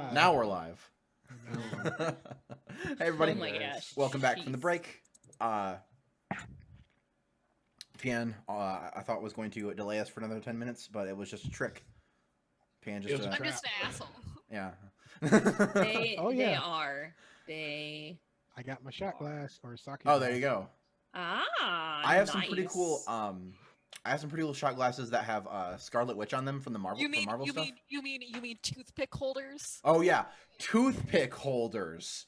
live. Now we're live. Now we're live. Hey everybody. Oh my gosh. Welcome back from the Jeez. break. PN, I thought was going to delay us for another 10 minutes, but it was just a trick. PN just... I'm just an asshole. yeah. They Oh, they yeah. are. They I got my shot glass or sake. Oh, there you go. I have some pretty nice. cool I have some pretty cool shot glasses that have Scarlet Witch on them from the Marvel You mean Marvel you stuff. mean you mean you mean toothpick holders? Oh yeah, toothpick holders.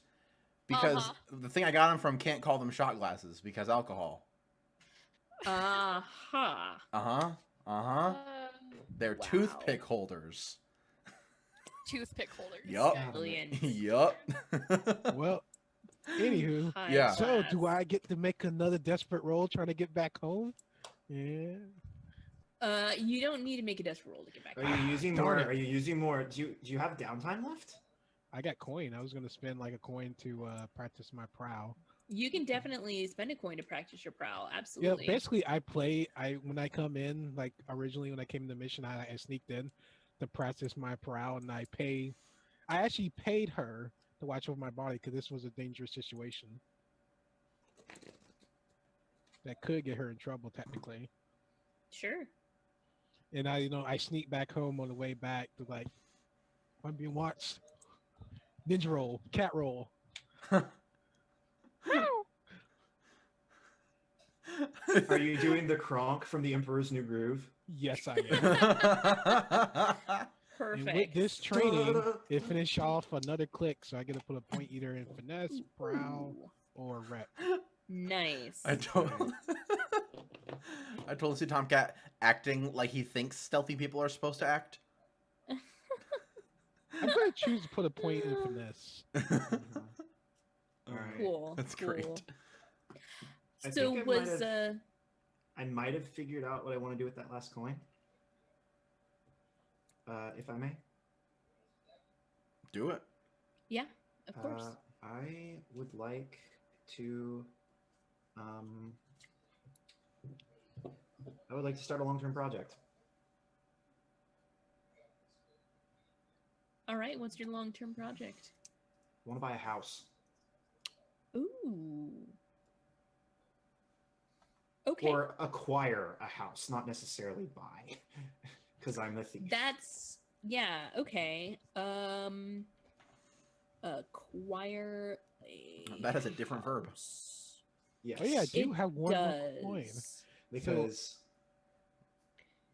Because Uh-huh. the thing I got them from can't call them shot glasses because alcohol. Uh-huh. They're Wow. toothpick holders. Toothpick holders. Yup. Brilliant. Yup. Well, anywho, High Yeah. so class. do I get to make another desperate roll trying to get back home? Yeah. You don't need to make a desperate roll to get back. Are you using Darn more? it. Are you using more? Do you have downtime left? I got coin. I was gonna spend like a coin to practice my prow. You can definitely spend a coin to practice your prowl. Yeah, Absolutely. basically when I come in, like originally when I came in the mission, I sneaked in to practice my prow, and I actually paid her to watch over my body because this was a dangerous situation that could get her in trouble technically. Sure. And I sneaked back home on the way back to like, I'm being watched. Ninja roll, cat roll. Are you doing the Kronk from the Emperor's New Groove? Yes, I am. And Perfect. with this training, it finished off another click, so I get to put a point either in finesse, prowl, Ooh, or rep. nice. I totally see TomCat acting like he thinks stealthy people are supposed to act. I'm going to choose to put a point in finesse. All right. Cool. That's cool. great. I So think was I might have figured out what I want to do with that last coin. If I may. Do it. yeah, of course. I would like to. I would like to start a long-term project. All right, what's your long-term project? I want to buy a house. Ooh. Okay. Or acquire a house, not necessarily buy, because I'm a thief. That's okay. Acquire a That has a different verb. house. Yes. Oh yeah, I do It have one more coin. does. Because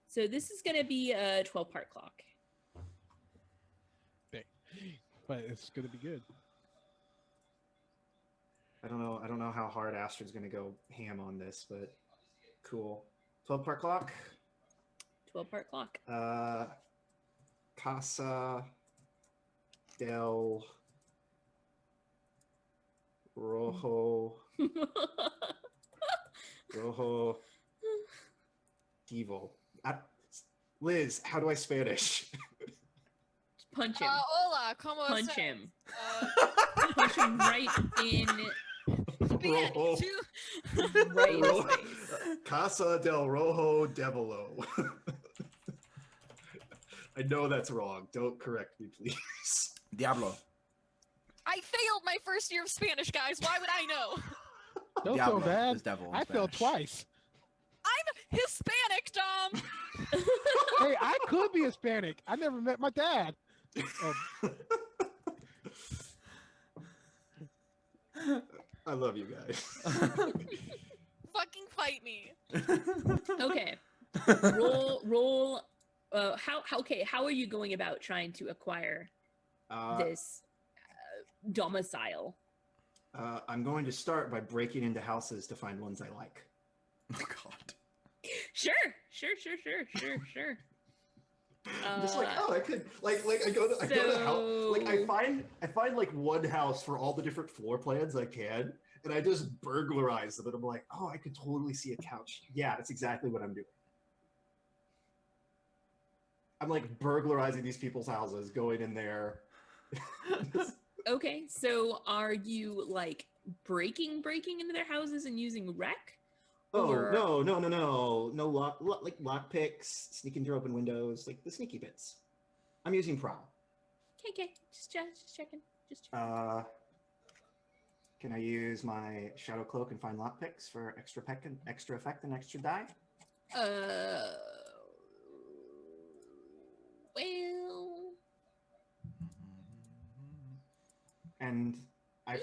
So this is gonna be a 12-part clock. But it's going to be good. I don't know how hard Astrid's gonna go ham on this, but cool. 12-part clock. 12-part clock. Casa del Rojo Devo. Liz, how do I Spanish? Punch him. Hola, como Punch estás? him. Uh, Punch him right in Spanish, Rojo. right in his face. Casa del Rojo Devilo. I know that's wrong. Don't correct me, please. Diablo. I failed my first year of Spanish, guys. Why would I know? Don't Diablo feel bad. is devil in I failed Spanish. twice. I'm Hispanic, Dom. Hey, I could be Hispanic. I never met my dad. Oh, I love you guys. Fucking fight me. Okay. Roll. How are you going about trying to acquire this domicile? I'm going to start by breaking into houses to find ones I like. Oh God. Sure. I'm just like, oh, I could like I go to house, like I find like one house for all the different floor plans I can, and I just burglarize them, and I'm like, oh, I could totally see a couch. Yeah, that's exactly what I'm doing. I'm like burglarizing these people's houses, going in there. Okay, so are you like breaking into their houses and using wreck? Oh Or- no like lock picks, sneaking through open windows, like the sneaky bits. I'm using prowl. Okay. Just checking. Just checking. Can I use my shadow cloak and find lockpicks for extra effect and extra die? Well. And I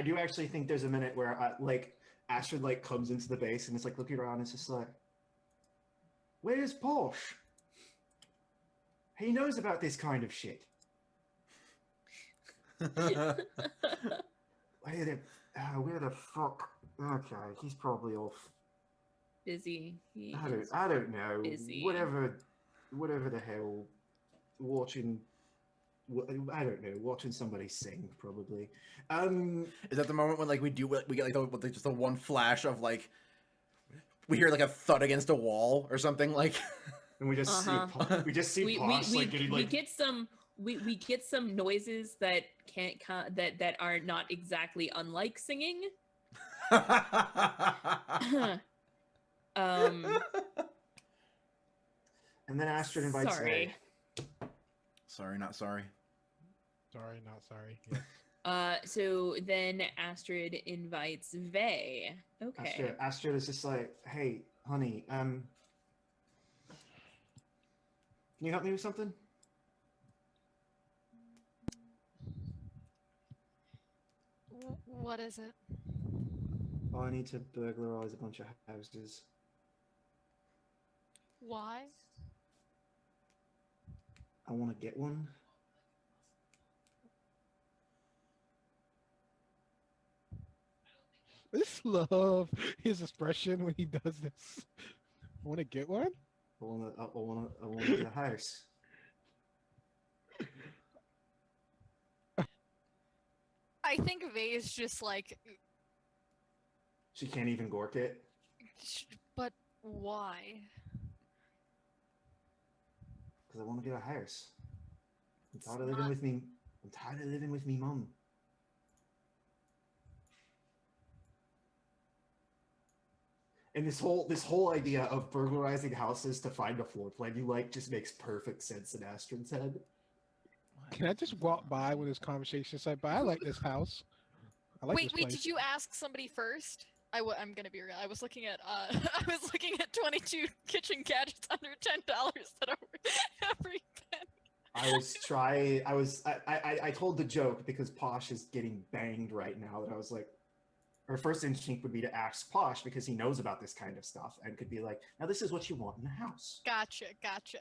do actually think there's a minute where like Astrid like comes into the base and it's like looking around and it's just like, where's Posh? He knows about this kind of shit. Where the fuck? Okay, he's probably off. Busy. I don't know. Busy. Whatever the hell. Watching. I don't know. Watching somebody sing, probably. Is that the moment when like we get like just the one flash of like we hear like a thud against a wall or something like, and we just see Posh like getting like we get some noises that that are not exactly unlike singing. And then Astrid invites Sorry. Sorry, not sorry. Sorry, not sorry. Yes. So then Astrid invites Vey. Okay. Astrid is just like, hey, honey, can you help me with something? What is it? Oh, I need to burglarize a bunch of houses. Why? I want to get one. I just love his expression when he does this. Want to get one? I want to get a house. I think Vey is just like. She can't even gork it. But why? Because I want to get a house. I'm tired of living with me. I'm tired of living with me mum. And this whole idea of burglarizing houses to find a floor plan you like just makes perfect sense in Astrid's head. Can I just walk by when this conversation said, but I like this house. I like this place. Wait, did you ask somebody first? I'm gonna be real. I was looking at I was looking at 22 kitchen gadgets under $10 that are worth every penny. I told the joke because Posh is getting banged right now that I was like, her first instinct would be to ask Posh because he knows about this kind of stuff and could be like, now this is what you want in a house. Gotcha.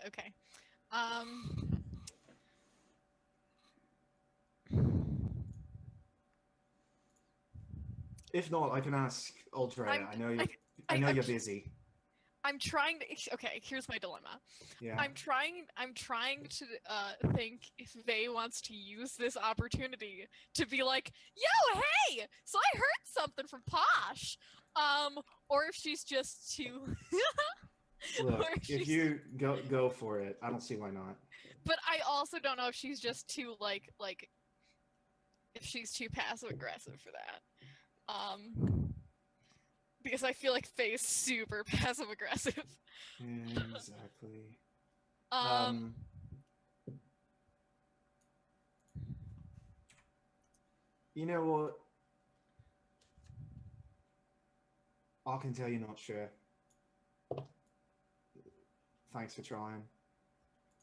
Okay. If not, I can ask Ultra. I know you're busy. I'm trying to. Okay, here's my dilemma. Yeah. I'm trying to think if Vey wants to use this opportunity to be like, "Yo, hey! So I heard something from Posh," or if she's just too. Look, if you go for it, I don't see why not. But I also don't know if she's just too like if she's too passive aggressive for that. Because I feel like Vey's super passive aggressive. Exactly. You know what? I can tell you're not sure. Thanks for trying.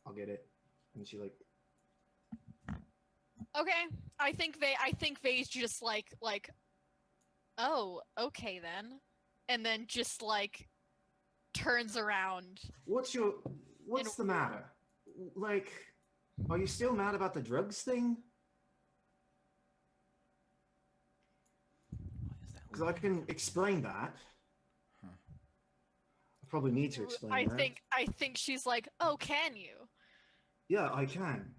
I'll get it. And she like. Okay, I think Vey's just like, oh, okay then, and then just like turns around. What's the matter? Like, are you still mad about the drugs thing? Because I can explain that. I probably need to explain that. I think she's like, oh, can you? Yeah, I can.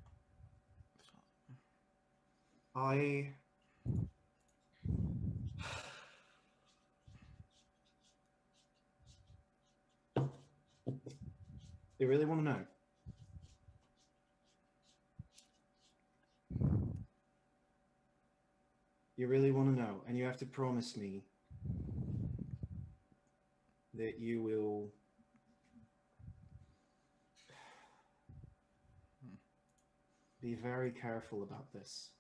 You really want to know? You really want to know, and you have to promise me that you will be very careful about this.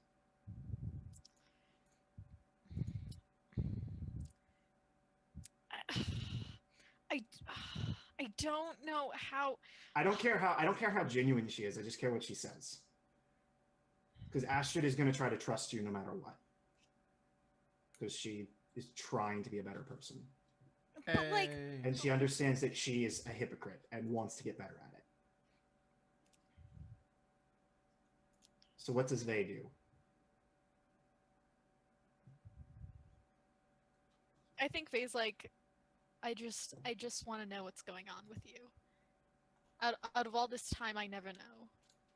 I I don't know how. I don't care how genuine she is. I just care what she says. Because Astrid is going to try to trust you no matter what. Because she is trying to be a better person. But like, And she understands that she is a hypocrite and wants to get better at it. So what does they do? I think Faye's like, I just want to know what's going on with you. Out of all this time, I never know,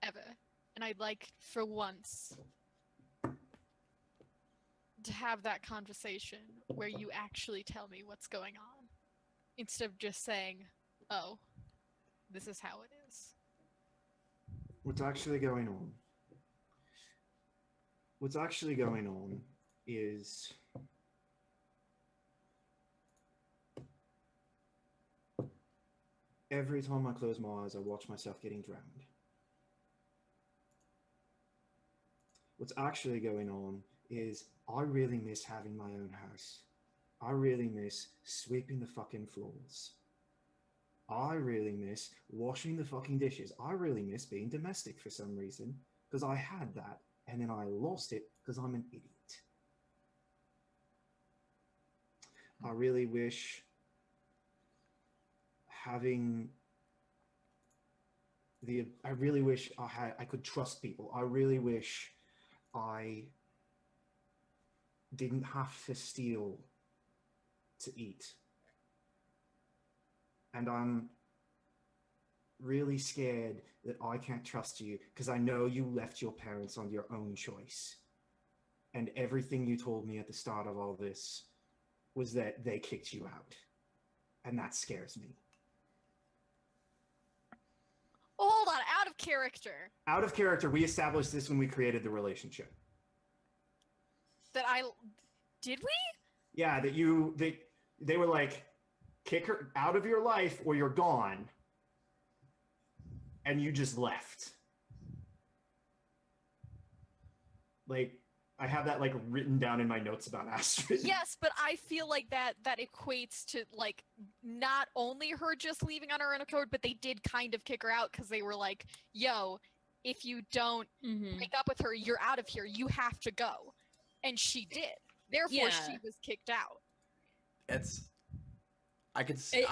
ever, and I'd like for once to have that conversation where you actually tell me what's going on, instead of just saying, "Oh, this is how it is." What's actually going on? What's actually going on is every time I close my eyes, I watch myself getting drowned. What's actually going on is I really miss having my own house. I really miss sweeping the fucking floors. I really miss washing the fucking dishes. I really miss being domestic for some reason, because I had that, and then I lost it because I'm an idiot. I really wish I really wish I could trust people. I really wish I didn't have to steal to eat. And I'm really scared that I can't trust you because I know you left your parents on your own choice. And everything you told me at the start of all this was that they kicked you out. And that scares me. Oh, hold on, out of character. Out of character, we established this when we created the relationship. Did we? Yeah, they were like, kick her out of your life or you're gone. And you just left. Like, I have that like written down in my notes about Astrid. Yes, but I feel like that equates to like not only her just leaving on her own accord, but they did kind of kick her out because they were like, "Yo, if you don't break up with her, you're out of here. You have to go," and she did. Therefore, she was kicked out. I can see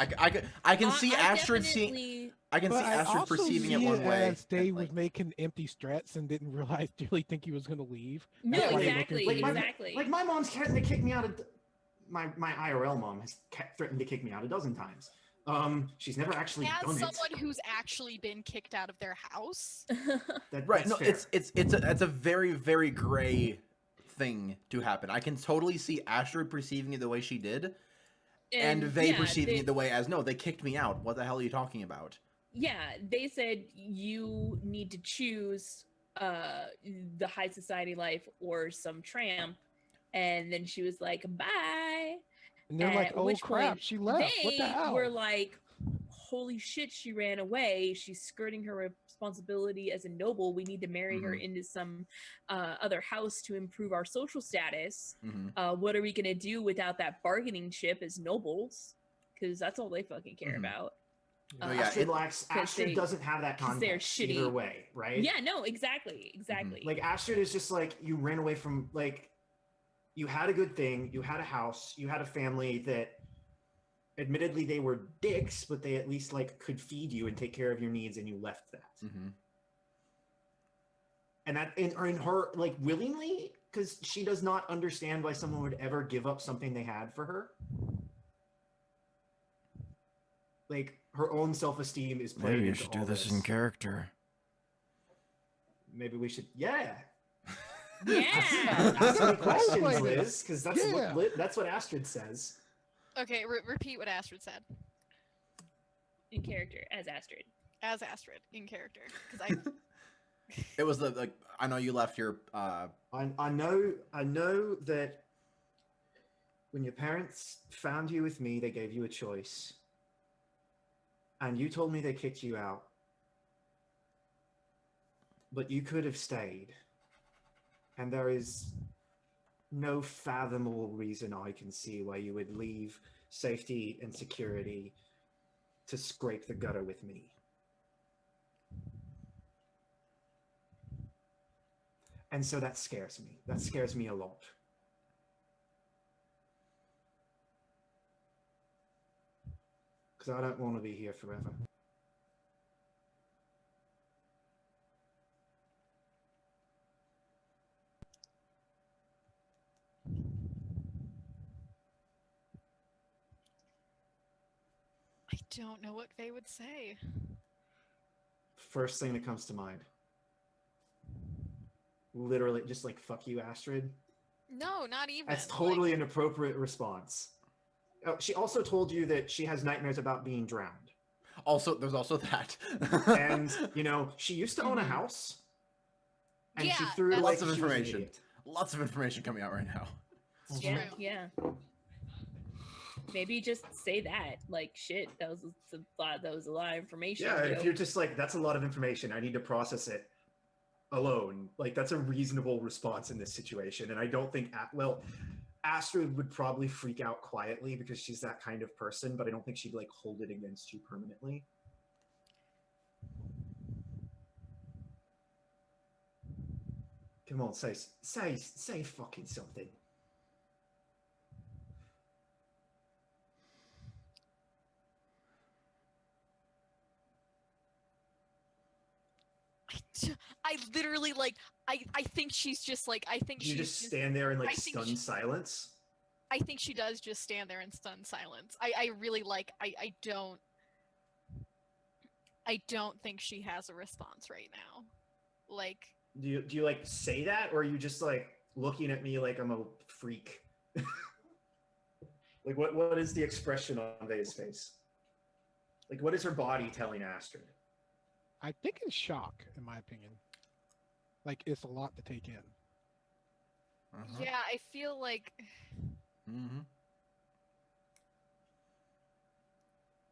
Astrid seeing. I can see Astrid perceiving it one way. As they was making empty threats and didn't really think he was going to leave. No, That's why they're exactly, looking for you. exactly. Like my mom's threatened to kick me out of my IRL mom has threatened to kick me out a dozen times. She's never actually As done someone who's actually been kicked out of their house. Right? No, fair. it's a very, very gray thing to happen. I can totally see Astrid perceiving it the way she did, and they perceiving it the way as, no, they kicked me out. What the hell are you talking about? Yeah, they said you need to choose the high society life or some tramp, and then she was like, bye. And they're like, oh crap, she left. What the hell? We're like, holy shit, she ran away. She's skirting her responsibility as a noble. We need to marry her into some other house to improve our social status. What are we going to do without that bargaining chip as nobles? Because that's all they fucking care about. Astrid doesn't have that context either way, right? Yeah, no, exactly. Like Astrid is just like, you ran away from, like, you had a good thing, you had a house, you had a family that admittedly they were dicks, but they at least like could feed you and take care of your needs, and you left that. And that in her, like, willingly, because she does not understand why someone would ever give up something they had for her. Like, her own self-esteem is playing. Maybe you should do this in character. Maybe we should, yeah. Yeah. Ask me questions, Liz, because that's what Astrid says. Okay, repeat what Astrid said. In character, as Astrid. As Astrid, in character. Because It was like, I know you left your. I know that when your parents found you with me, they gave you a choice, and you told me they kicked you out. But you could have stayed. And there is no fathomable reason I can see why you would leave safety and security to scrape the gutter with me. And so that scares me. That scares me a lot. Because I don't want to be here forever. I don't know what Faye would say. First thing that comes to mind. Literally, just like, fuck you, Astrid. No, not even. That's totally an appropriate response. Oh, she also told you that she has nightmares about being drowned. Also, there's also that. And, you know, she used to own a house. And Yeah, she threw that's- Lots like of she was an information. idiot. Lots of information coming out right now. It's Yeah, true. yeah. Maybe just say that. Like, shit, that was a lot of information. Yeah, yo. if you're just like, that's a lot of information, I need to process it alone. Like, that's a reasonable response in this situation. And I don't think, well, Astrid would probably freak out quietly because she's that kind of person, but I don't think she'd like hold it against you permanently. Come on, say fucking something. I literally like. I think she's just like. I think You she's just stand there in like I think stunned she- silence. I think she does just stand there in stunned silence. I really like. I don't. I don't think she has a response right now. Like. Do you like say that, or are you just like looking at me like I'm a freak? Like what is the expression on Vay's face? Like what is her body telling Astrid? I think in shock, in my opinion. Like, it's a lot to take in. Uh-huh. Yeah, I feel like. Mm-hmm.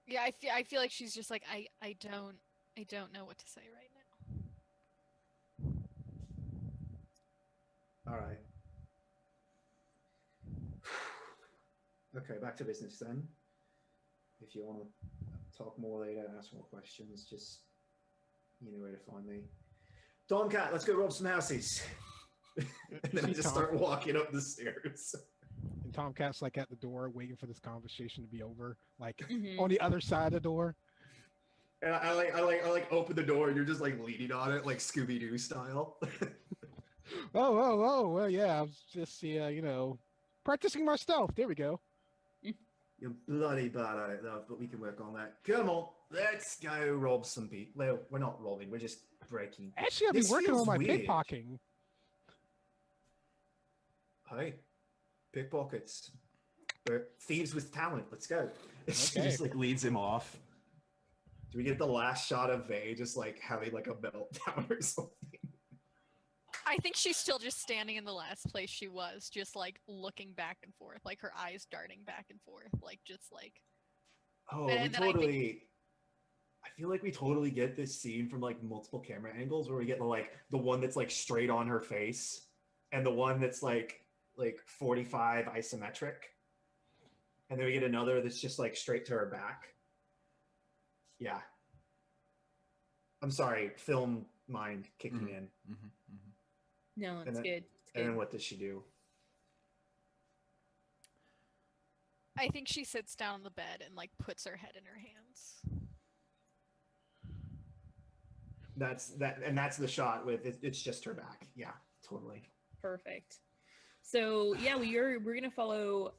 Yeah, I feel like she's just like I don't know what to say right now. All right. Okay, back to business then. If you want to talk more later, ask more questions, just you know where to find me. TomCat, let's go rob some houses. And then I See just Tom. start walking up the stairs. And TomCat's like at the door waiting for this conversation to be over, like Mhm. on the other side of the door. And I like open the door and you're just like leaning on it like Scooby-Doo style. Oh, well, yeah, I was just, you know, practicing my stealth. There we go. You're bloody bad at it though, but we can work on that. Come on, let's go rob some people. Well, we're not robbing, we're just breaking. Actually, I've been This working feels on my weird. pickpocketing. Hey, pickpockets. We're thieves with talent. Let's go. She Okay. just like leads him off. Do we get the last shot of Vay just like having like a meltdown or something? I think she's still just standing in the last place she was, just like looking back and forth, like her eyes darting back and forth, like just like. Oh, And we then I think- totally. I feel like we totally get this scene from like multiple camera angles where we get the one that's like straight on her face, and the one that's like 45 isometric, and then we get another that's just like straight to her back. Yeah. I'm sorry, film mind kicking in. Mm-hmm. Mm-hmm. No, it's then- good. It's And good. then what does she do? I think she sits down on the bed and like puts her head in her hands. That's the shot with it's just her back. Yeah, totally. Perfect. So yeah, we're gonna follow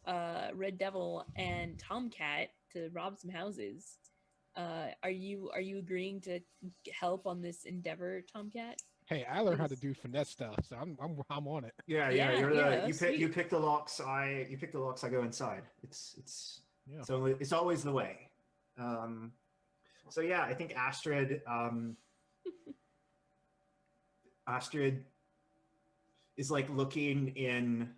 Red Devil and TomCat to rob some houses. Are you agreeing to help on this endeavor, TomCat? Hey, I learned how to do finesse stuff, so I'm on it. Yeah, Yeah, you're yeah, you sweet. pick the locks. I go inside. It's Yeah. so it's always the way. So yeah, I think Astrid Astrid is like looking in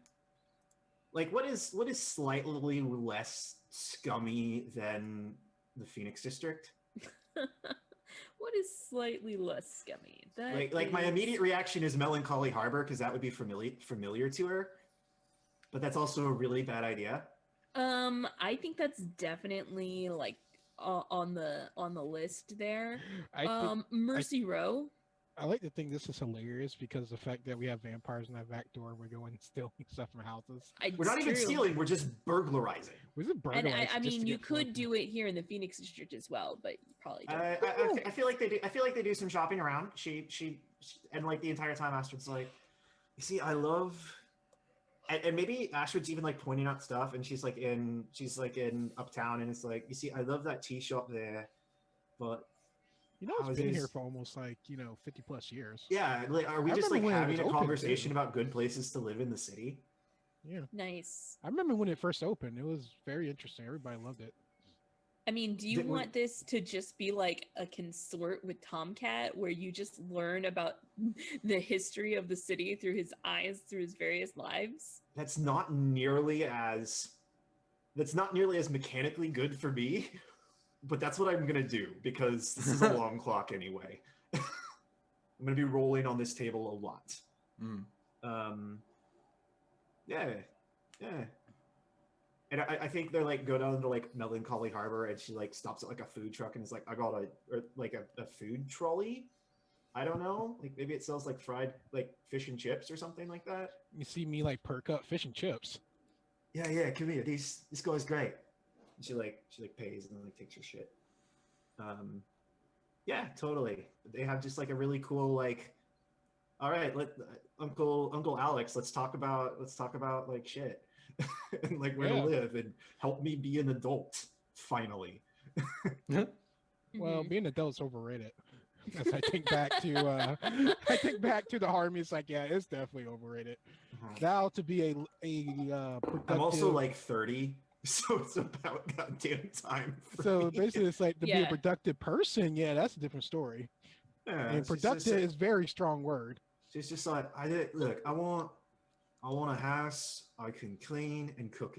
like what is slightly less scummy than the Phoenix District? What is slightly less scummy? Like my immediate reaction is Melancholy Harbor because that would be familiar to her, but that's also a really bad idea. I think that's definitely like on the list there. Mercy Row. I like to think this is hilarious because the fact that we have vampires in that back door, we're going and stealing stuff from houses. We're not even stealing; we're just burglarizing. Was it burglarizing? And I mean, you could do it here in the Phoenix District as well, but you probably don't. I feel like they do. I feel like they do some shopping around. She and like the entire time, Astrid's like, "You see, I love." And maybe Astrid's even like pointing out stuff, and she's like in Uptown, and it's like, "You see, I love that tea shop there, but." You know, it's been here for almost 50 plus years. Yeah, like, are we just like having a conversation about good places to live in the city? Yeah. Nice. I remember when it first opened. It was very interesting. Everybody loved it. I mean, do you want this to just be like a consort with TomCat, where you just learn about the history of the city through his eyes, through his various lives? That's not nearly as mechanically good for me. But that's what I'm going to do, because this is a long clock anyway. I'm going to be rolling on this table a lot. Yeah. And I think they're like, go down to like Melancholy Harbor, and she like stops at like a food truck and is like, I got a food trolley. I don't know. Like maybe it sells like fried like fish and chips or something like that. You see me like perk up fish and chips. Yeah, come here. This guy's great. She pays and then like takes her shit. Yeah, totally. They have just like a really cool like, all right, Uncle Alex, let's talk about like shit and like where to live and help me be an adult finally. Well, being an adult's overrated. As I think back to the army, it's like, yeah, it's definitely overrated. Now to be a productive... I'm also like 30. So it's about goddamn time. So basically, it's like to be a productive person. Yeah, that's a different story. Yeah, and productive is very strong word. It's just like I want a house I can clean and cook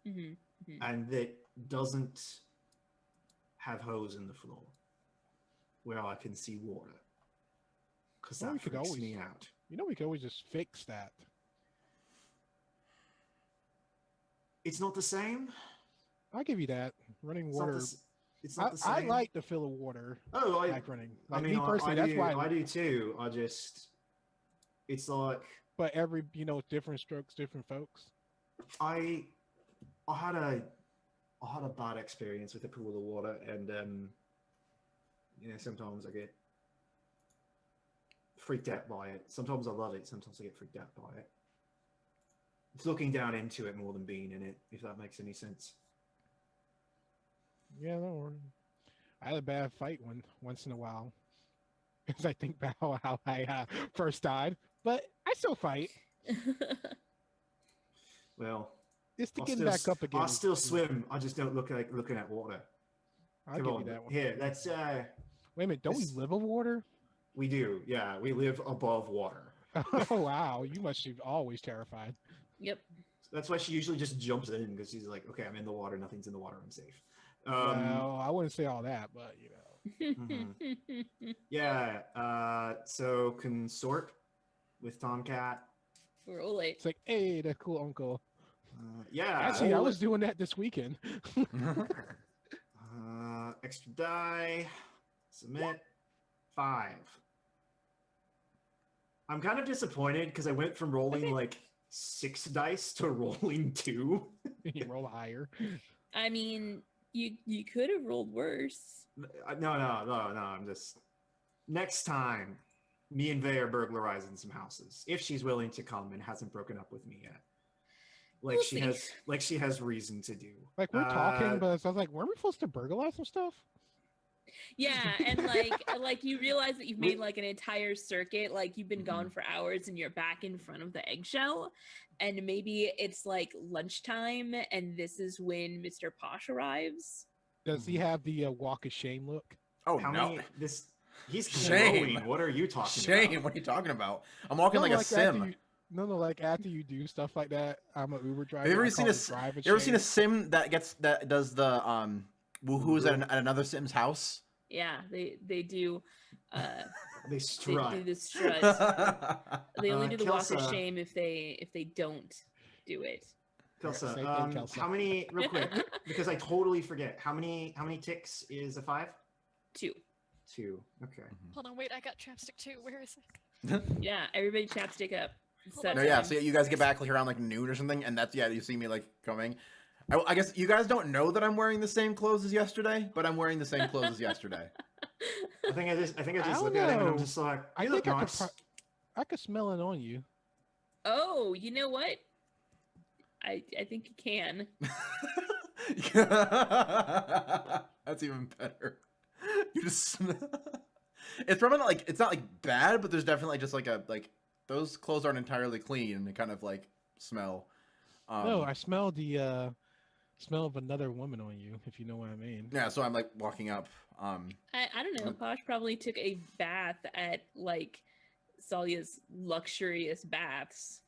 in, and that doesn't have holes in the floor where I can see water. Because that freaks me out. You know, we could always just fix that. It's not the same. I'll give you that. Running water. It's not the same. I like the feel of water. Oh, like running. Like I mean, me personally, that's why I do too. It's like. But every different strokes, different folks. I had a bad experience with the pool of water, and sometimes I get freaked out by it. Sometimes I love it. Sometimes I get freaked out by it. It's looking down into it more than being in it, if that makes any sense. Yeah, no. I had a bad fight once in a while. Because I think about how I first died. But I still fight. Well, it's to get back up again. I still swim. I just don't look like looking at water. I'll give you that one. Here, that's... Wait a minute, don't we live above water? We do, yeah. We live above water. Oh, wow. You must be always terrified. Yep. That's why she usually just jumps in, because she's like, okay, I'm in the water. Nothing's in the water. I'm safe. Well, I wouldn't say all that, but Yeah. So consort with TomCat. Roll it. It's like, hey, that cool uncle. Yeah. Actually, I was doing that this weekend. Extra die. Submit. 5. I'm kind of disappointed because I went from rolling like 6 dice to rolling 2. You roll higher. I mean, you could have rolled worse. No. I'm just... Next time, me and Vay are burglarizing some houses. If she's willing to come and hasn't broken up with me yet. Like she has reason to do. Like we're talking, but I was like, weren't we supposed to burglarize some stuff? Yeah, and like you realize that you've made like an entire circuit, like you've been gone for hours and you're back in front of the eggshell, and maybe it's like lunchtime and this is when Mr. Posh arrives. Does he have the walk of shame look? Oh, no. He's shame. glowing. What are you talking Shame. about? What are you talking about? I'm walking like a sim. Like after you do stuff like that, I'm an Uber driver. Have you ever seen a sim that does the woohoos at another sim's house? Yeah, they do. They strut. They do the strut. They only do the walk of Kelsa. shame if they don't do it. Kelsa, Same thing, Kelsa. how many, real quick, because I totally forget, how many ticks is a 5? 2. 2, okay. Hold on, wait, I got chapstick too. Where is it? Yeah, everybody chapstick up. No, yeah, so you guys get back like around like noon or something, and that's, yeah, you see me like coming. I guess you guys don't know that I'm wearing the same clothes as yesterday, but I'm wearing the same clothes as yesterday. I think I just don't look at him and I'm know. just like, I you think look nice. I could smell it on you. Oh, you know what? I think you can. That's even better. You just it's probably not like, it's not like bad, but there's definitely just like those clothes aren't entirely clean and they kind of like smell. No, I smell the smell of another woman on you, if you know what I mean. Yeah, so I'm like walking up. I don't know. Posh probably took a bath at like Salia's luxurious baths.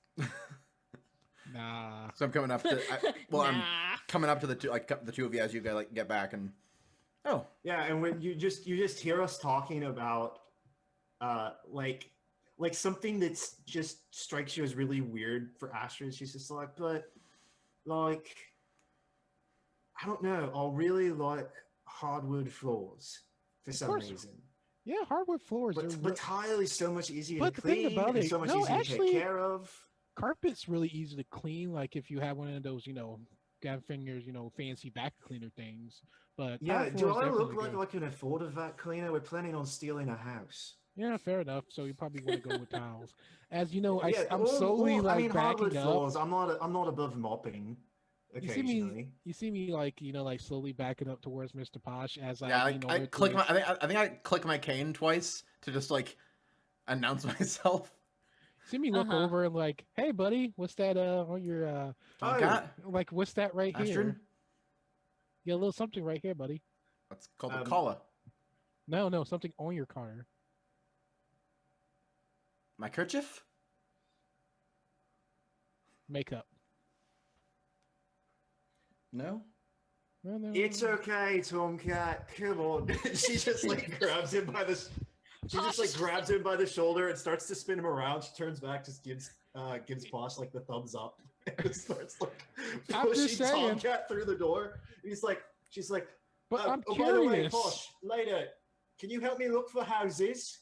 Nah. So I'm coming up to Nah. I'm coming up to the two of you as you guys like get back and Yeah, and when you just hear us talking about like something that's just strikes you as really weird for Astrid. She's just like, but like I don't know, I'll really like hardwood floors for some reason. Yeah, hardwood floors but tile is so much easier but to the thing clean about and it, so much no, easier actually, to take care of. Carpet's really easy to clean, like if you have one of those, got fingers, fancy vacuum cleaner things. But Yeah, do I look like good. I can afford a vac cleaner? We're planning on stealing a house. Yeah, fair enough. So you probably want to go with tiles. As you know, Yeah, I'm slowly I mean, backing hardwood up. floors. I'm not above mopping. Occasionally. You see me like slowly backing up towards Mr. Posh as I click my I think I click my cane twice to just like announce myself. See me look over and like, hey buddy, what's that on your like what's that right here? Yeah, a little something right here, buddy. That's called a collar. No, something on your car. My kerchief? Makeup. No? No. It's okay, TomCat. Come on. She just like grabs him by the shoulder and starts to spin him around. She turns back, just gives Posh like the thumbs up, and starts like pushing TomCat through the door. She's like, but I'm oh, curious. by the way, Posh, later, can you help me look for houses?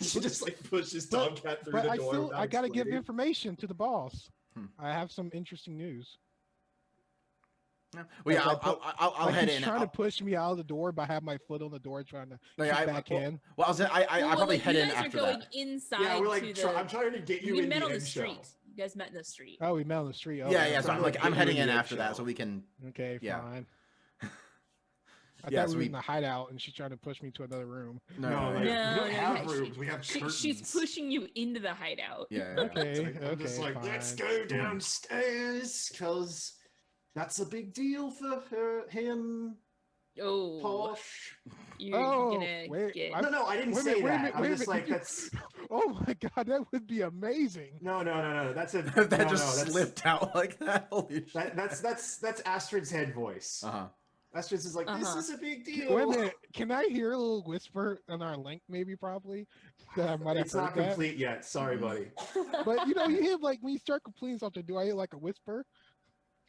She just like pushes TomCat through the door. I gotta give information to the boss. I have some interesting news. Well, yeah, I'll head in. He's trying to push me out of the door, but I have my foot on the door trying to get back in. Well, I probably head in after that. You guys are going inside. Yeah, we're like, I'm trying to get you in met the on the end street. show. You guys met in the street. Oh, we met on the street. Oh, yeah. So I'm heading in after that, so we can. Okay, fine. I Yeah, thought we were in the hideout, and she's trying to push me to another room. No, we don't have rooms. We have curtains. She's pushing you into the hideout. Yeah. Okay. I'm just like, let's go downstairs, because that's a big deal for him. Oh, Posh. You're gonna get... No, I didn't say that. I'm just like, that's. Oh my god, that would be amazing. No. That's a. That just slipped out like that. Holy shit. That's Astrid's head voice. Astrid's is like, this is a big deal. Wait a minute, can I hear a little whisper on our link? Maybe, probably. That I might have it's not complete yet. Sorry, buddy. But you hear like when you start completing something, do I hear like a whisper?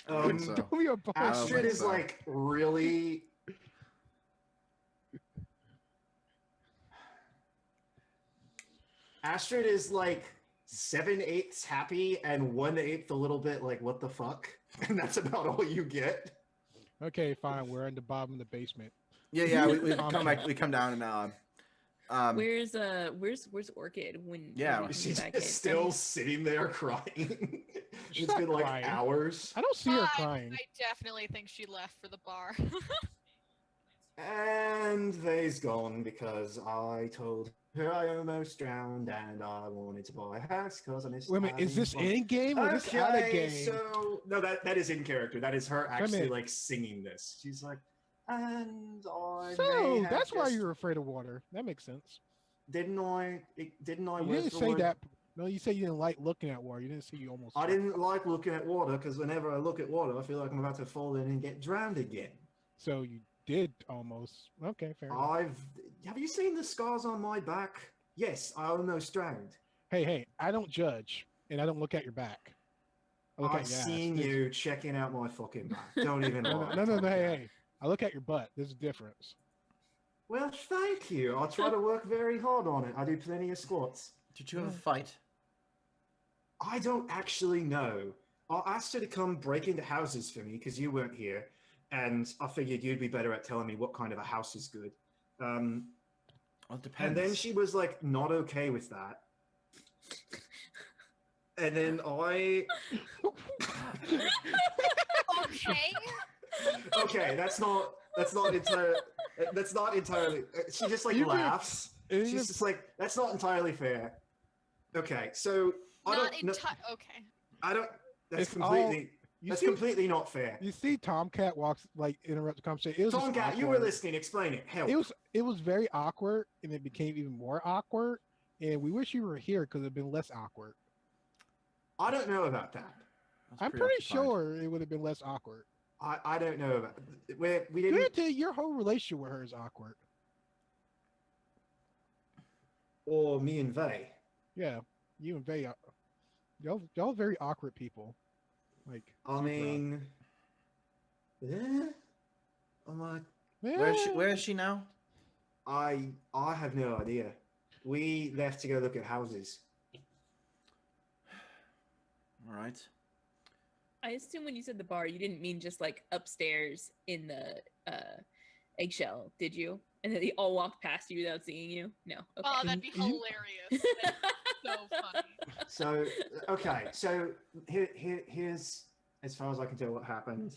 Astrid is like really. Astrid is like 7/8 happy and 1/8 a little bit like what the fuck, and that's about all you get. Okay, fine. We're in the bottom of the basement. Yeah. We come back. We come down and Where's Orchid when? Yeah, she's still sitting there crying. It's been like crying. Hours. I don't see her crying. I definitely think she left for the bar. And they's gone because I told her I almost drowned and I wanted to buy a house because I missed. Wait a minute, is this in game or this out of game? So no, that is in character. That is her actually like singing this. She's like, and I. So that's why you're afraid of water. That makes sense. Didn't I? You didn't say that. No, you said you didn't like looking at water. You didn't say you almost. I didn't like looking at water because whenever I look at water, I feel like I'm about to fall in and get drowned again. So you did almost. Okay, fair enough. Have you seen the scars on my back? Yes, I almost drowned. Hey, I don't judge, and I don't look at your back. I look I've at your ass. seen you checking out my fucking back. Don't even lie. No. Hey. I look at your butt. There's a difference. Well, thank you. I'll try to work very hard on it. I do plenty of squats. Did you have a fight? I don't actually know. I asked her to come break into houses for me because you weren't here, and I figured you'd be better at telling me what kind of a house is good. Well, it depends. And then she was like not okay with that. And then I okay, that's not entirely she just like laughs. She's just like, that's not entirely fair. Okay, so that's completely not fair. You see TomCat walks like interrupt the conversation. TomCat, you were listening, explain it. Help. It was very awkward, and it became even more awkward, and we wish you were here because it'd been less awkward. I don't know about that. I'm pretty sure it would have been less awkward. I don't know about it. We didn't. Granted, your whole relationship with her is awkward. Or me and Vay. Yeah, you and Vay, y'all very awkward people. Like, I mean, yeah. I'm like, where is she now? I have no idea. We left to go look at houses. All right. I assume when you said the bar, you didn't mean just like upstairs in the eggshell, did you? And then they all walked past you without seeing you? No. Okay. Oh, that'd be hilarious. So funny. So, okay. So here's, as far as I can tell, what happened.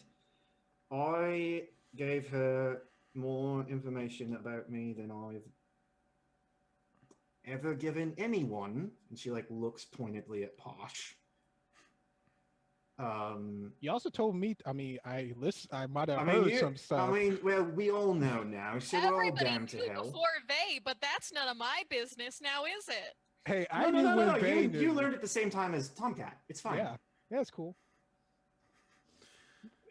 I gave her more information about me than I've ever given anyone. And she like looks pointedly at Posh. You also told me. I mean, I might have heard some stuff. I mean, well, we all know now, so we're all down to hell. Before Vay, but that's none of my business now, is it? Hey, I knew when Vay knew. You learned at the same time as TomCat. It's fine. Yeah, it's cool.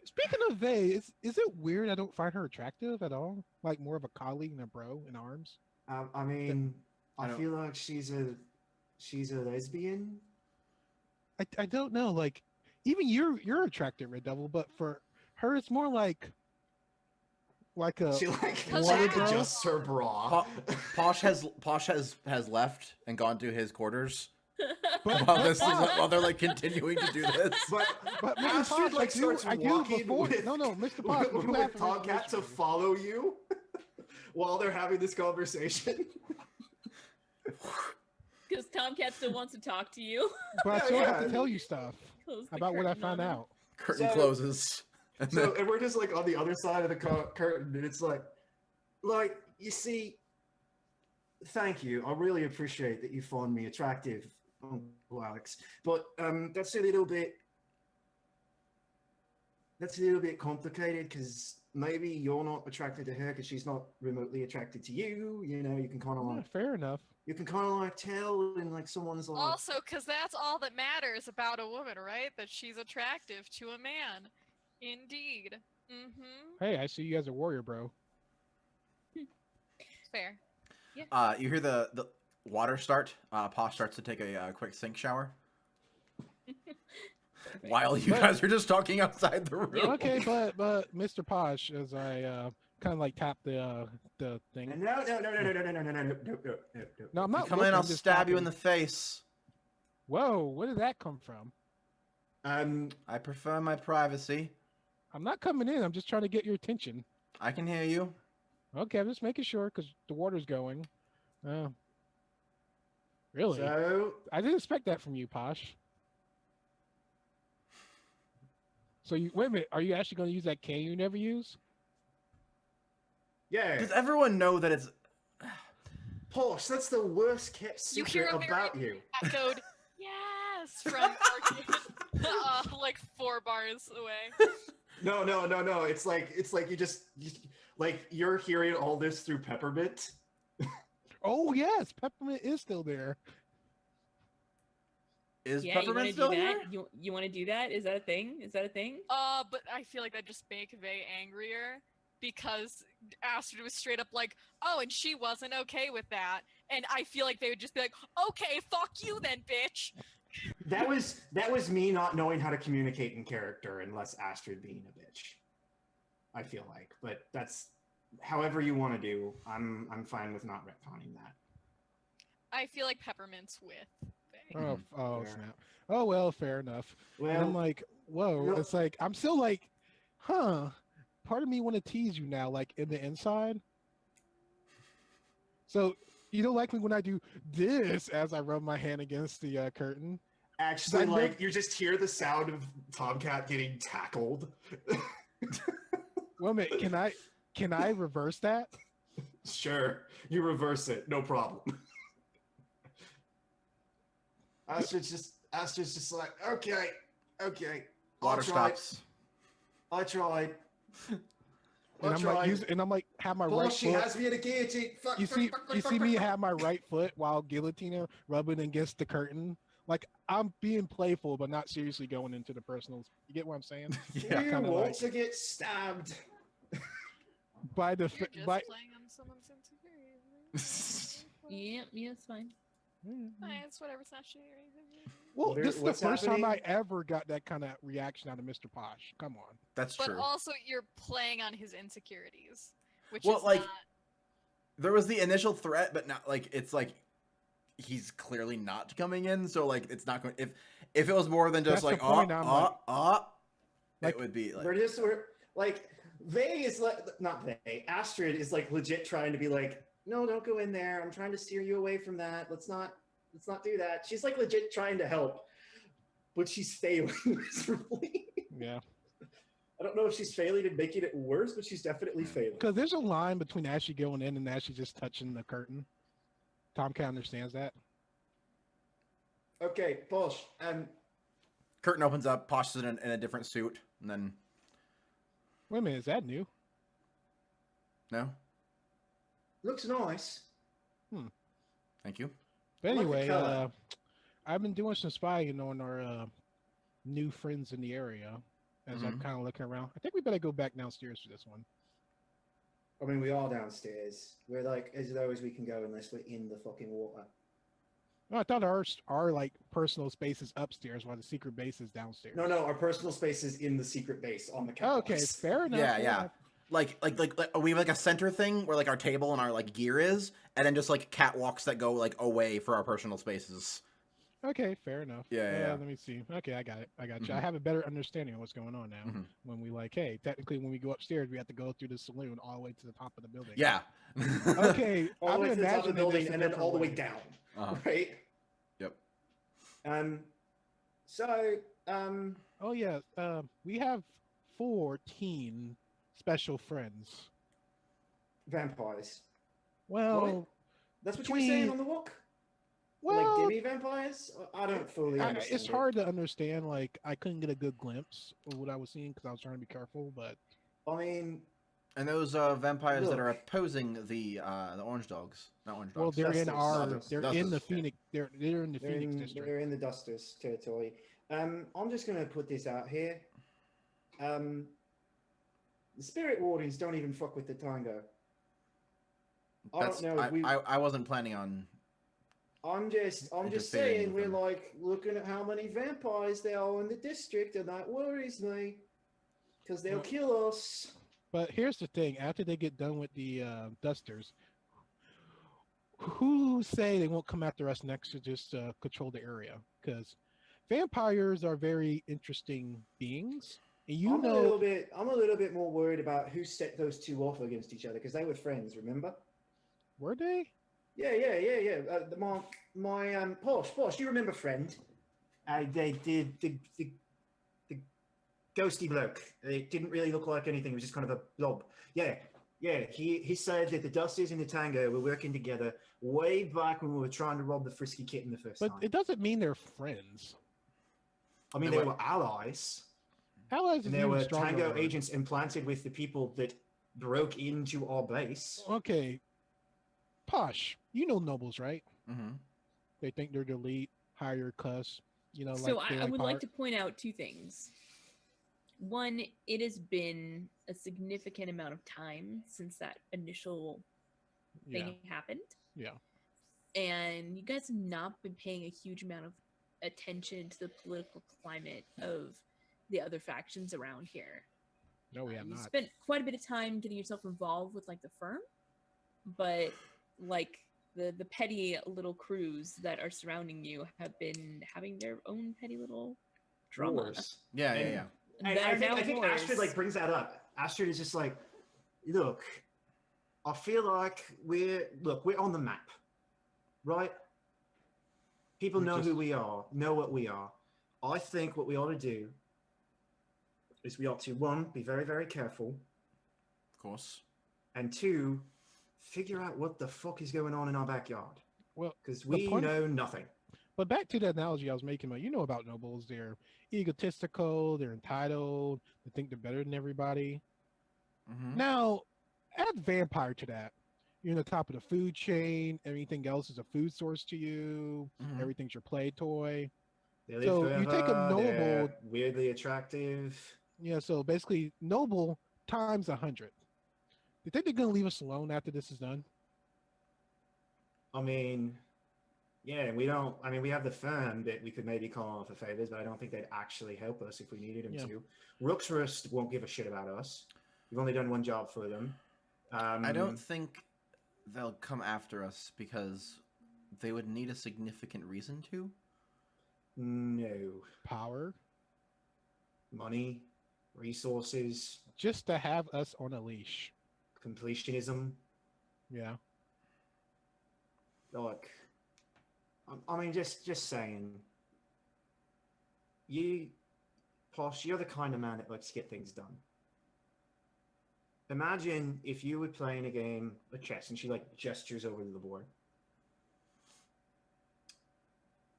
Speaking of Vay, is it weird I don't find her attractive at all? Like more of a colleague than a bro in arms? I mean, I feel like she's a lesbian. I don't know. Like, even you're attracted, Red Devil, but for her, it's more like a. She adjusts her bra. Posh has left and gone to his quarters. While they're like continuing to do this. But Astrid like starts walking with Mr. Posh, with TomCat to follow you while they're having this conversation. Because TomCat still wants to talk to you. But I still have to tell you stuff about what I found out. Curtain closes. And we're just like on the other side of the curtain, and it's like, you see, thank you. I really appreciate that you find me attractive, Uncle Alex. But that's a little bit complicated because maybe you're not attracted to her because she's not remotely attracted to you. You know, you can kind of like fair enough. You can kind of like tell when like someone's like. Also, because that's all that matters about a woman, right? That she's attractive to a man. Indeed. Mm-hmm. Hey, I see you as a warrior, bro. Fair. Yeah. You hear the water start. Posh starts to take a quick sink shower. While you guys are just talking outside the room. Okay, but Mr. Posh, as I kind of like tap the thing. No. No, I'm not. Come in, I'll stab you in the face. Whoa, where did that come from? I prefer my privacy. I'm not coming in. I'm just trying to get your attention. I can hear you. Okay, I'm just making sure because the water's going. Really? So I didn't expect that from you, Posh. So wait a minute. Are you actually going to use that cane you never use? Yeah. Does everyone know that it's Posh? That's the worst kept secret about you. Echoed. Yes, from Orchid, like 4 bars away. No. It's like you're hearing all this through Peppermint. Oh yes, Peppermint is still there. Is Peppermint still there? You want to do that? Is that a thing? But I feel like that just make Vay angrier. because Astrid was straight up like, oh, and she wasn't okay with that. And I feel like they would just be like, okay, fuck you then, bitch. That was me not knowing how to communicate in character, unless Astrid being a bitch. I feel like, but that's however you want to do. I'm fine with not retconning that. I feel like Peppermint's with Faye. Oh Fair. snap. Oh well, fair enough. Well, And I'm like, whoa. no- It's like I'm still like, huh. Part of me want to tease you now, like in the inside. So you don't like me when I do this as I rub my hand against the curtain. actually, I like you just hear the sound of TomCat getting tackled. Well, mate, can I reverse that? Sure, you reverse it, no problem. Astrid's just like, okay. Water stops. I tried. And I'm like, have my Boss, right she foot. has me in a guillotine. Fuck, You fuck, see, fuck, fuck, you fuck, see fuck, me fuck. have my right foot while guillotining rubbing against the curtain. Like I'm being playful, but not seriously going into the personals. You get what I'm saying? Yeah. You kinda want like- to get stabbed. By the You're just by. playing on someone's insecurity. Yeah, it's fine. It's whatever, it's not shitty or anything. Well, There- this is the what's first time I happening? ever got that kind of reaction out of Mr. Posh. Come on. That's But true. also, you're playing on his insecurities, which Well, is like, not... There was the initial threat, but not like it's like he's clearly not coming in. So like it's not going. If it was more than just That's like the point, I'm like- it would be like We're like Vay is like not Vay. Astrid is like legit trying to be like, no, don't go in there. I'm trying to steer you away from that. Let's not do that. She's like legit trying to help, but she's failing miserably. Yeah. I don't know if she's failing and making it worse, but she's definitely failing. Because there's a line between Ashley going in and Ashley just touching the curtain. TomCat understands that. Okay, Bosh. curtain opens up, Posh is in a different suit, and then Wait a minute, is that new? no, Looks nice. thank you. But I like the anyway, color. I've been doing some spying on our new friends in the area as I'm Mhm. kind of looking around. I think we better go back downstairs for this one. I mean, we are downstairs. We're like as low as we can go unless we're in the fucking water. No, I thought our like personal space is upstairs while the secret base is downstairs. No, our personal space is in the secret base on the Oh, catwalks. okay, fair enough. Yeah, fair yeah. enough. Like we have like a center thing where like our table and our like gear is, and then just like catwalks that go like away for our personal spaces. Okay, fair enough. Yeah. Let me see. Okay, I got it. I got you. Mhm. I have a better understanding of what's going on now. Mhm. When we like, hey, technically, when we go upstairs, we have to go through the saloon all the way to the top of the building. Yeah. Okay. all the I'm way to the top of the imagining building this a and then different all the way down. Uh-huh. Right? Yep. Oh yeah. We have 14 special friends. Vampires. Well, That's what you were saying Between- on the walk? well, like demi-vampires? I don't fully understand. it's hard to understand. Like, I couldn't get a good glimpse of what I was seeing because I was trying to be careful. But I mean, And those vampires that are Look. opposing the orange dogs, not orange well, dogs. they're in Dusters. our. Dusters. They're in Dusters, the yeah. Phoenix. They're in the Phoenix district. they're in the Dusters territory. I'm just going to put this out here. The Spirit Wardens don't even fuck with the Tango. I That's, don't know if we... I wasn't planning on. I'm just Interfering saying with we're them. like looking at how many vampires there are in the district, and that worries me because they'll Well- kill us. But here's the thing: after they get done with the Dusters, who say they won't come after us next to just control the area? Because vampires are very interesting beings, and I'm a little bit more worried about who set those two off against each other because they were friends. Remember? were they? Yeah. My Posh, you remember friend? The ghosty bloke. It didn't really look like anything. It was just kind of a blob. Yeah. He said that the Dusters and the Tango were working together way back when we were trying to rob the Frisky Kitten the first But time. it doesn't mean they're friends. I mean, They they were- were allies. Allies is And there even were stronger Tango word. agents implanted with the people that broke into our base. Okay, Posh, you know nobles, right? Mm-hmm. They think they're the elite, higher cuss. You know, So like they I would power. like to point out two things. one, it has been a significant amount of time since that initial thing happened. Yeah. And you guys have not been paying a huge amount of attention to the political climate of the other factions around here. No, we have You not. spent quite a bit of time getting yourself involved with like the firm, but like the petty little crews that are surrounding you have been having their own petty little drama. Wars. Yeah. And I think wars. Astrid like brings that up. Astrid is just like, look, I feel like we're on the map, right? People know who we are, know what we are. I think what we ought to do is we ought to, one, be very, very careful. Of course. And two, figure out what the fuck is going on in our backyard. Well, because we know nothing. But back to the analogy I was making, you know about nobles. They're egotistical, they're entitled, they think they're better than everybody. Mm-hmm. Now, add vampire to that. You're in the top of the food chain. Everything else is a food source to you. Mm-hmm. Everything's your play toy. So you take a noble, weirdly attractive. Yeah, so basically noble times 100. You think they're gonna leave us alone after this is done? I mean, yeah, we don't. I mean, we have the firm that we could maybe call on for favors, but I don't think they'd actually help us if we needed them to. Rooksrust won't give a shit about us. We've only done one job for them. I don't think they'll come after us because they would need a significant reason to. No. Power, money, resources, just to have us on a leash. Completionism. Yeah. Like, I mean, just saying. Posh, you're the kind of man that likes to get things done. Imagine if you were playing a game of chess and she like gestures over to the board.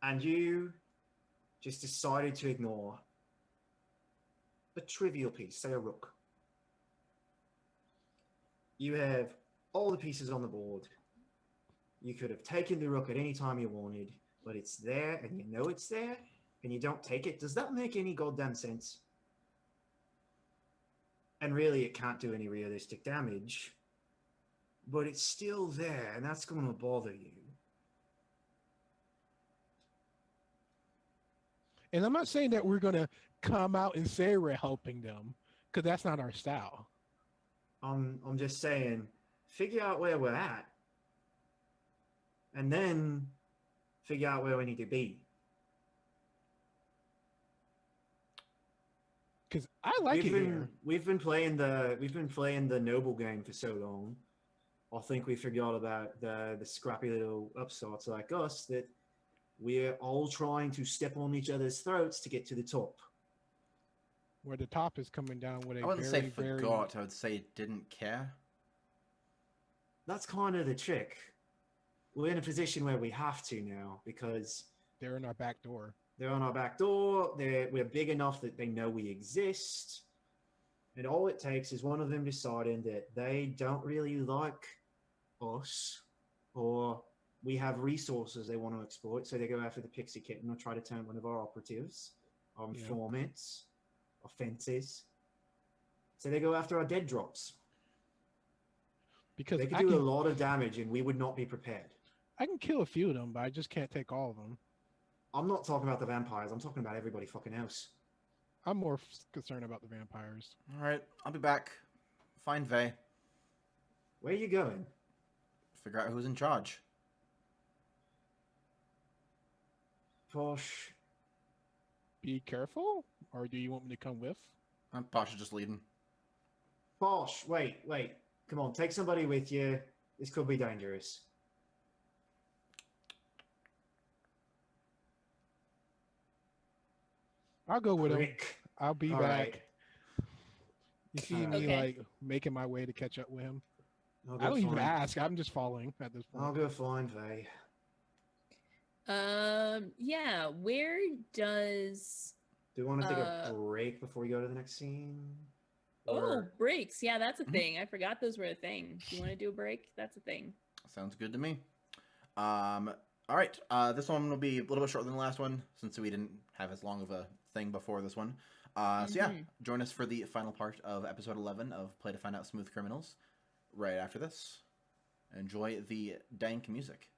And you just decided to ignore a trivial piece, say a rook. You have all the pieces on the board. You could have taken the rook at any time you wanted, but it's there and you know it's there and you don't take it. Does that make any goddamn sense? And really, it can't do any realistic damage, but it's still there, and that's going to bother you. And I'm not saying that we're going to come out and say we're helping them, because that's not our style. I'm just saying, figure out where we're at, and then figure out where we need to be. Because I like it here. We've been playing the noble game for so long. I think we forgot about the scrappy little upstarts like us that we're all trying to step on each other's throats to get to the top. Where the top is coming down with a I wouldn't very, say forgot. I would say didn't care. That's kind of the trick. We're in a position where we have to now because they're in our back door. They're on our back door. We're big enough that they know we exist. And all it takes is one of them deciding that they don't really like us or we have resources they want to exploit. So they go after the pixie kitten or try to turn one of our operatives, our informants, our fences. So they go after our dead drops. Because they could do a lot of damage and we would not be prepared. I can kill a few of them, but I just can't take all of them. I'm not talking about the vampires. I'm talking about everybody fucking else. I'm more concerned about the vampires. All right, I'll be back. Find Vey. Where are you going? Figure out who's in charge. Posh. Be careful? Or do you want me to come with? Posh is just leading. Posh, wait. Come on, take somebody with you. This could be dangerous. I'll go with him. I'll be back. Right. You see me like making my way to catch up with him. I don't even ask. I'm just following at this point. I'll go find Vey. Yeah. Where does? Do you want to take a break before we go to the next scene? Oh, breaks. Yeah, that's a thing. I forgot those were a thing. Do you want to do a break? That's a thing. Sounds good to me. All right. This one will be a little bit shorter than the last one since we didn't have as long of a thing before this one. So yeah, join us for the final part of episode 11 of Play to Find Out Smooth Criminals right after this. Enjoy the dank music.